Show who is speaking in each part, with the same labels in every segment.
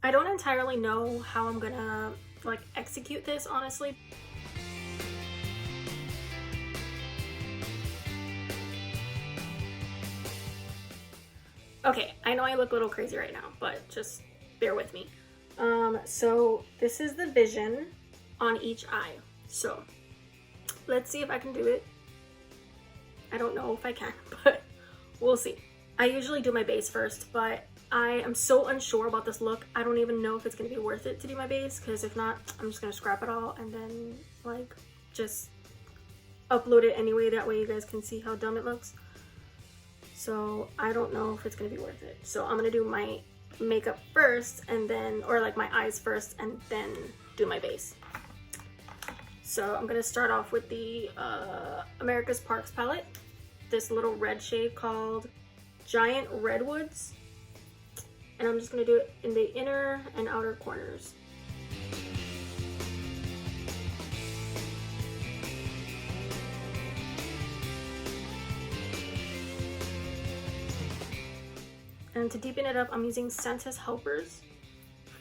Speaker 1: I don't entirely know how I'm gonna like execute this, honestly. Okay, I know I look a little crazy right now, but just bear with me. So this is the vision on each eye. So let's see if I can do it. I don't know if I can, but we'll see. I usually do my base first, but I am so unsure about this look. I don't even know if it's gonna be worth it to do my base, because if not, I'm just gonna scrap it all and then like just upload it anyway. That way you guys can see how dumb it looks. So I don't know if it's gonna be worth it. So I'm gonna do my makeup first and then, or like my eyes first and then do my base. So I'm gonna start off with the America's Parks palette. This little red shade called Giant Redwoods. And I'm just gonna do it in the inner and outer corners. And to deepen it up, I'm using Santa's Helpers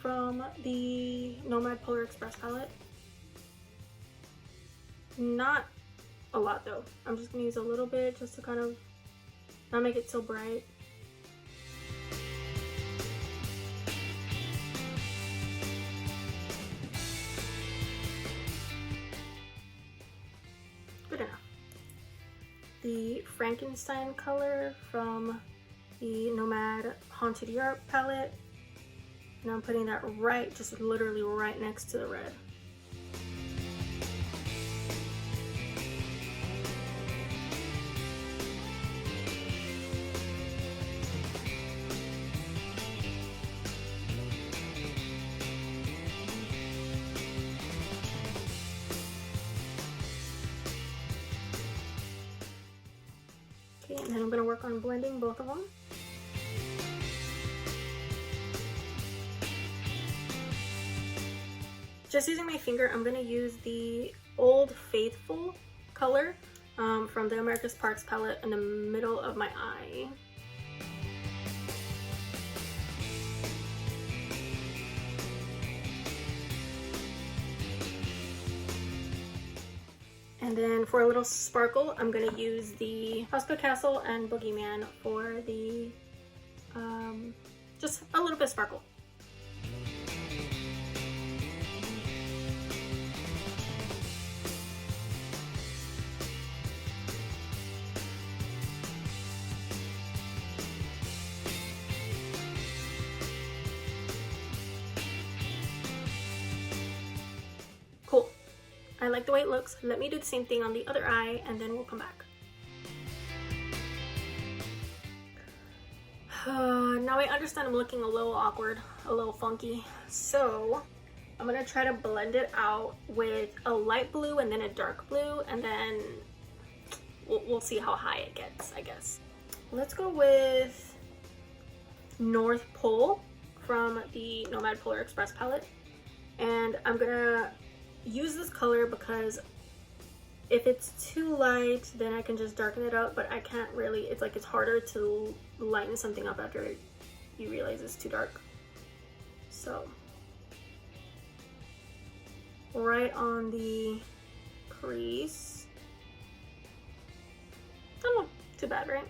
Speaker 1: from the Nomad Polar Express palette. Not a lot though. I'm just gonna use a little bit just to kind of not make it so bright. Good enough. The Frankenstein color from the Nomad Haunted Europe palette, and I'm putting that right, just literally right next to the red. Okay, and then I'm going to work on blending both of them. Just using my finger, I'm going to use the Old Faithful color from the America's Parks palette in the middle of my eye. And then for a little sparkle, I'm going to use the Hospital Castle and Boogeyman for the, just a little bit of sparkle. Cool. I like the way it looks. Let me do the same thing on the other eye and then we'll come back. Now I understand I'm looking a little awkward, a little funky. So I'm gonna try to blend it out with a light blue and then a dark blue, and then we'll see how high it gets, I guess. Let's go with North Pole from the Nomad Polar Express palette. And I'm gonna use this color because if it's too light, then I can just darken it up, but I can't really, it's like it's harder to lighten something up after you realize it's too dark. So right on the crease. Oh, not too bad, right?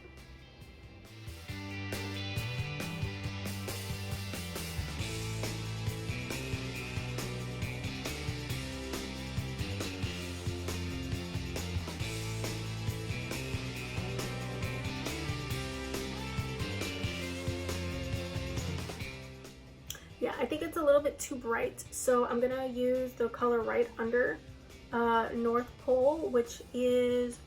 Speaker 1: Yeah, I think it's a little bit too bright, so I'm gonna use the color right under North Pole, which is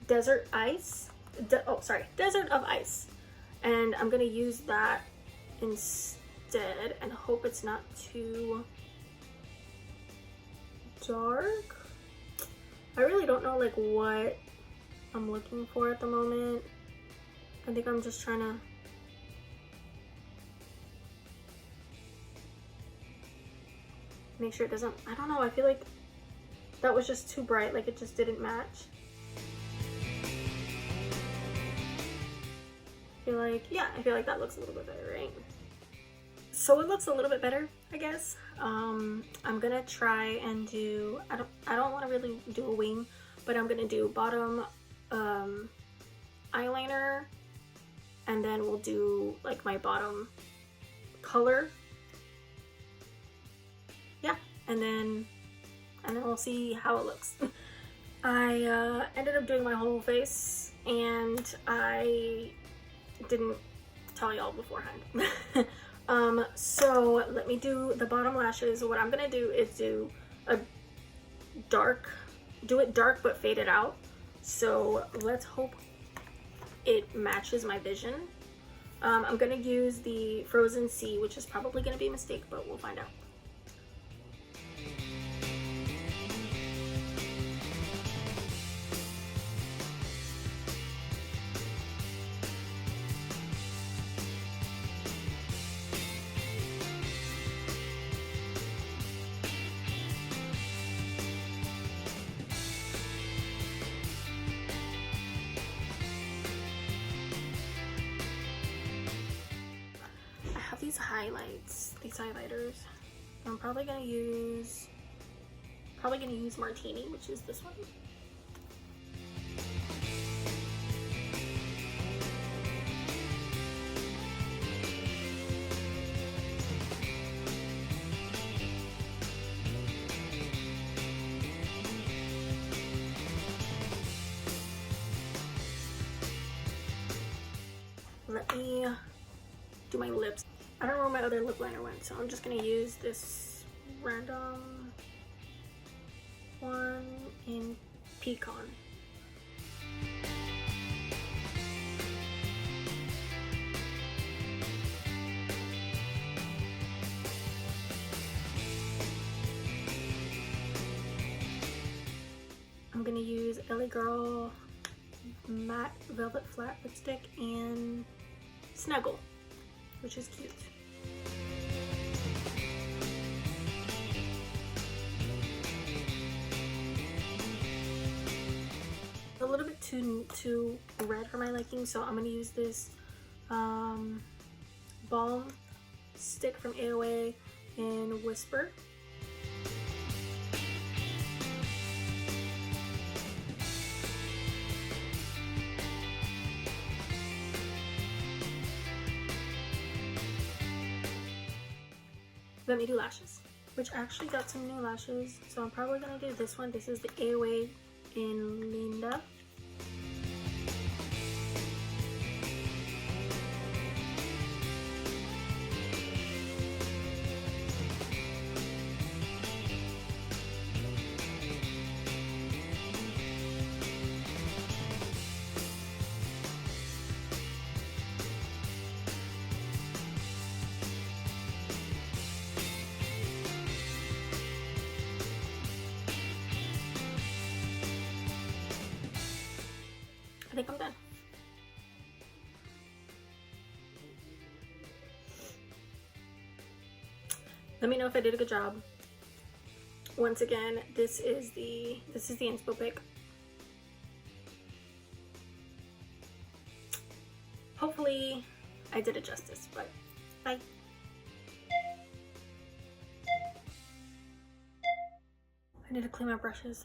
Speaker 1: Desert Ice. Desert of Ice. And I'm gonna use that instead and hope it's not too dark. I really don't know like what I'm looking for at the moment. I think I'm just trying to make sure it doesn't, I don't know, I feel like that was just too bright, like it just didn't match. I feel like, yeah, I feel like that looks a little bit better, right? So it looks a little bit better, I guess. I'm gonna try and do, I don't want to really do a wing, but I'm gonna do bottom eyeliner, and then we'll do like my bottom color. Yeah, and then we'll see how it looks. I ended up doing my whole face, and I didn't tell y'all beforehand. So let me do the bottom lashes. What I'm gonna do is do it dark but fade it out. So let's hope it matches my vision. I'm gonna use the Frozen Sea, which is probably gonna be a mistake, but we'll find out. These highlighters. I'm probably gonna use Martini, which is this one. Let me do my lips. I don't know where my other lip liner went, so I'm just gonna use this random one in Pecan. I'm gonna use LA Girl Matte Velvet Flat Lipstick and Snuggle, which is cute. A little bit too red for my liking, so I'm gonna use this balm stick from AOA in Whisper. Let me do lashes, which I actually got some new lashes, so I'm probably gonna do this one. This is the AOA in Linda. I think I'm done. Let me know if I did a good job. Once again, this is the inspo pick. Hopefully I did it justice, but bye. I need to clean my brushes.